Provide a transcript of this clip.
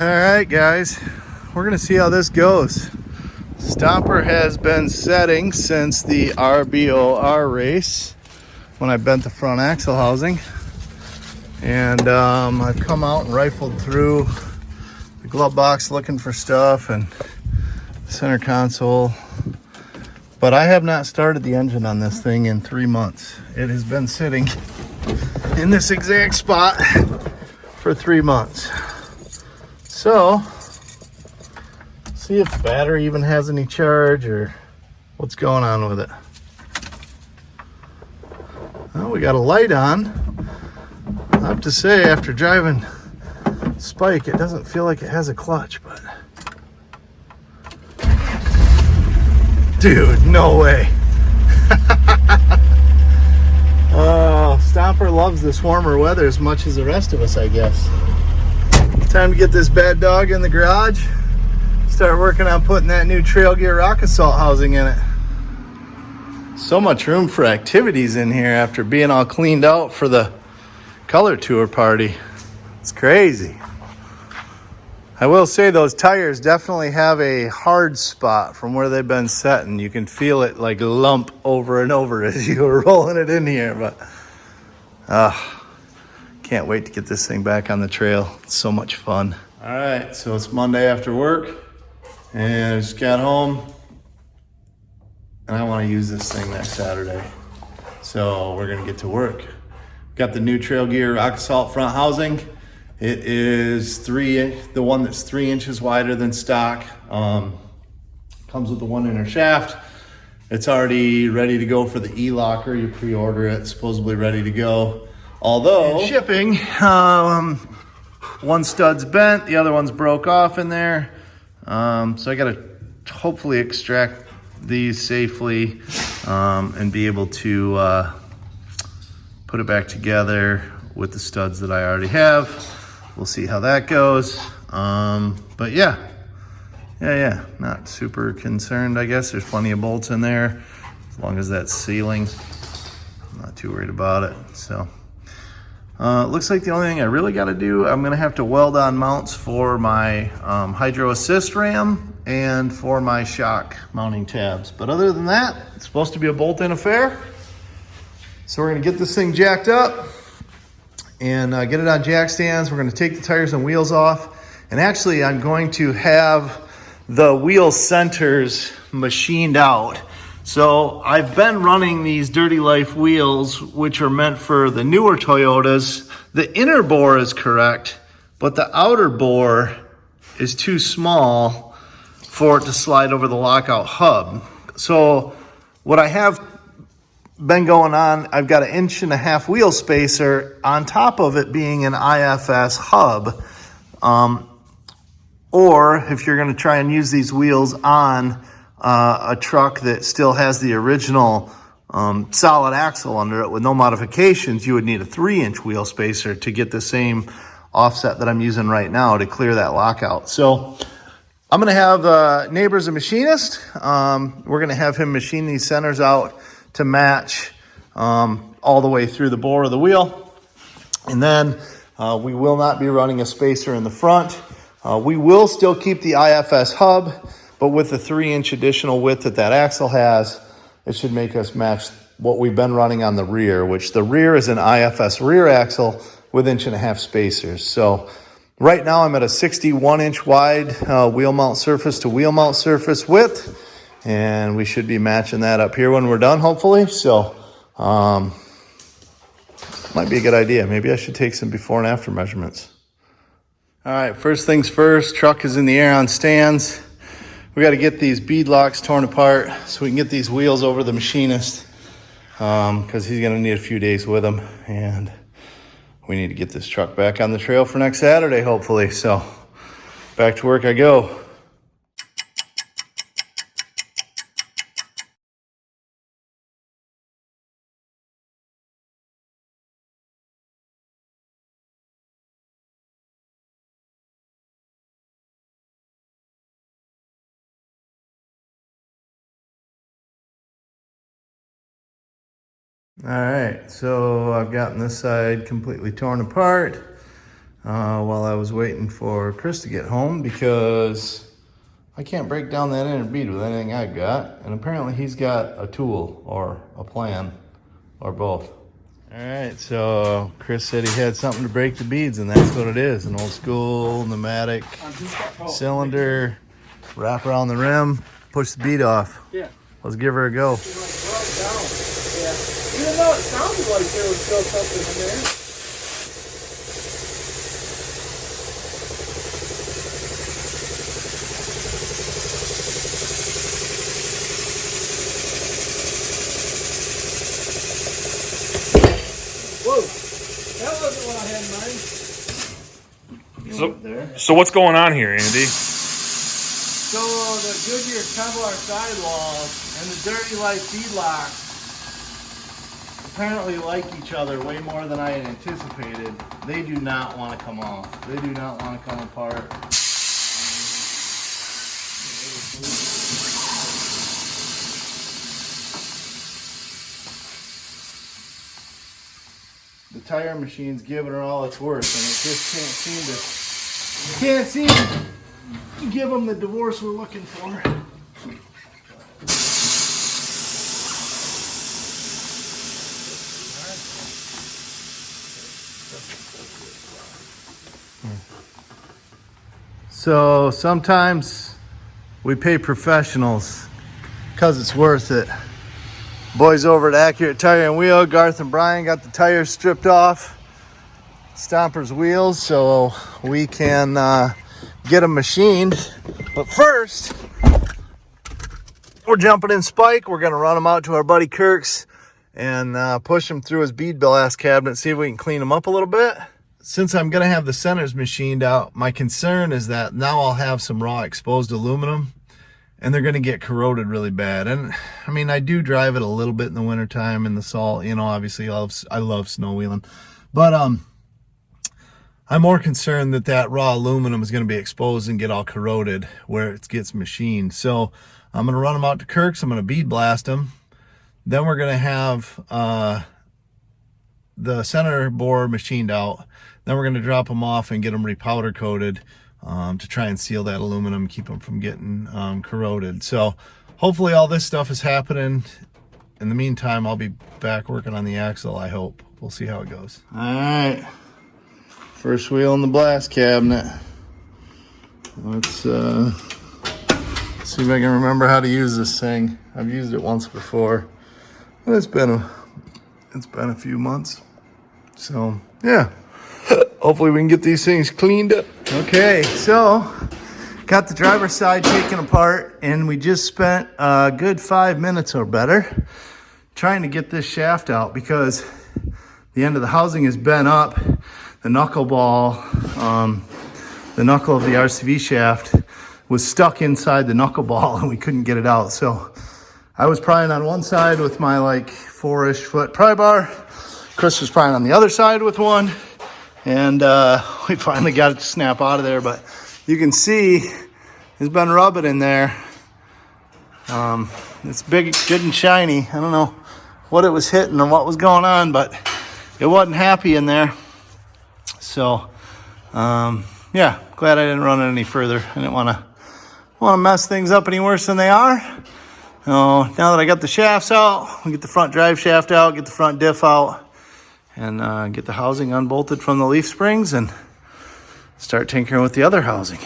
All right, guys, we're gonna see how this goes. Stomper has been setting since the RBOR race when I bent the front axle housing, and I've come out and rifled through the glove box looking for stuff and the center console, but I have not started the engine on this thing in 3 months. It has been sitting in this exact spot for 3 months. So, see if the battery even has any charge or what's going on with it. Well, we got a light on. I have to say, after driving Spike, it doesn't feel like it has a clutch, but... Dude, no way. Oh, Stomper loves this warmer weather as much as the rest of us, I guess. Time to get this bad dog in the garage. Start working on putting that new Trail Gear rock assault housing in it. So much room for activities in here after being all cleaned out for the color tour party. It's crazy. I will say those tires definitely have a hard spot from where they've been setting. You can feel it like lump over and over as you were rolling it in here, but can't wait to get this thing back on the trail. It's so much fun. All right, so it's Monday after work, and I just got home, and I want to use this thing next Saturday. So we're gonna get to work. Got the new Trail Gear rock assault front housing. It is the one that's 3 inches wider than stock. Comes with the 1 inner shaft. It's already ready to go for the e-locker. You pre-order it, supposedly ready to go. Although in shipping, one stud's bent, the other one's broke off in there. So I gotta hopefully extract these safely and be able to put it back together with the studs that I already have. We'll see how that goes. But yeah, not super concerned, I guess. There's plenty of bolts in there, as long as that's sealing. I'm not too worried about it, so. Looks like the only thing I really got to do, I'm going to have to weld on mounts for my hydro assist ram and for my shock mounting tabs. But other than that, it's supposed to be a bolt-in affair. So we're going to get this thing jacked up and get it on jack stands. We're going to take the tires and wheels off. And actually, I'm going to have the wheel centers machined out. So I've been running these Dirty Life wheels, which are meant for the newer Toyotas. The inner bore is correct, but the outer bore is too small for it to slide over the lockout hub. So what I have been going on, I've got an 1.5 inch wheel spacer on top of it being an IFS hub. Or if you're gonna try and use these wheels on a truck that still has the original solid axle under it with no modifications, you would need a 3-inch wheel spacer to get the same offset that I'm using right now to clear that lockout. So I'm gonna have Neighbor's a machinist. We're gonna have him machine these centers out to match all the way through the bore of the wheel. And then we will not be running a spacer in the front. We will still keep the IFS hub, but with the 3-inch additional width that axle has, it should make us match what we've been running on the rear, which the rear is an IFS rear axle with 1.5 inch spacers. So right now I'm at a 61-inch wide wheel mount surface to wheel mount surface width, and we should be matching that up here when we're done, hopefully. So might be a good idea. Maybe I should take some before and after measurements. All right, first things first, truck is in the air on stands. We got to get these bead locks torn apart so we can get these wheels over the machinist, because he's going to need a few days with them, and we need to get this truck back on the trail for next Saturday, hopefully. So back to work I go. All right, so I've gotten this side completely torn apart. while I was waiting for Chris to get home because I can't break down that inner bead with anything I've got. And apparently he's got a tool or a plan or both. All right, so Chris said he had something to break the beads, and that's what it is. An old school pneumatic cylinder, wrap around the rim, push the bead off. Yeah. Let's give her a go. Yeah. Even though it sounded like there was still something in there. Whoa, that wasn't what I had in mind. So what's going on here, Andy? So the Goodyear Kevlar sidewalls and the Dirty Life beadlocks apparently like each other way more than I had anticipated. They do not want to come off. They do not want to come apart. The tire machine's giving her all it's worth, and it just can't seem to give them the divorce we're looking for. So sometimes we pay professionals because it's worth it. Boys over at Accurate Tire and Wheel, Garth and Brian, got the tires stripped off Stomper's wheels so we can get them machined. But first, we're jumping in Spike. We're gonna run them out to our buddy Kirk's and push them through his bead blast cabinet, see if we can clean them up a little bit. Since I'm gonna have the centers machined out, my concern is that now I'll have some raw exposed aluminum and they're gonna get corroded really bad. And I mean, I do drive it a little bit in the wintertime in the salt, you know, obviously I love snow wheeling. But I'm more concerned that that raw aluminum is gonna be exposed and get all corroded where it gets machined. So I'm gonna run them out to Kirk's, I'm gonna bead blast them. Then we're gonna have the center bore machined out. Then we're going to drop them off and get them repowder coated to try and seal that aluminum, keep them from getting corroded. So hopefully all this stuff is happening. In the meantime, I'll be back working on the axle, I hope. We'll see how it goes. All right. First wheel in the blast cabinet. Let's see if I can remember how to use this thing. I've used it once before. It's been a few months. So, yeah. Hopefully we can get these things cleaned up. Okay, so got the driver's side taken apart and we just spent a good 5 minutes or better trying to get this shaft out because the end of the housing is bent up. The knuckle ball, the knuckle of the RCV shaft was stuck inside the knuckle ball and we couldn't get it out. So I was prying on one side with my like 4-ish foot pry bar. Chris was prying on the other side with one. And we finally got it to snap out of there, but you can see it's been rubbing in there. It's big, good and shiny. I don't know what it was hitting or what was going on, but it wasn't happy in there. So, yeah, glad I didn't run it any further. I didn't want to mess things up any worse than they are. Now that I got the shafts out, we get the front drive shaft out, get the front diff out, and get the housing unbolted from the leaf springs and start tinkering with the other housing.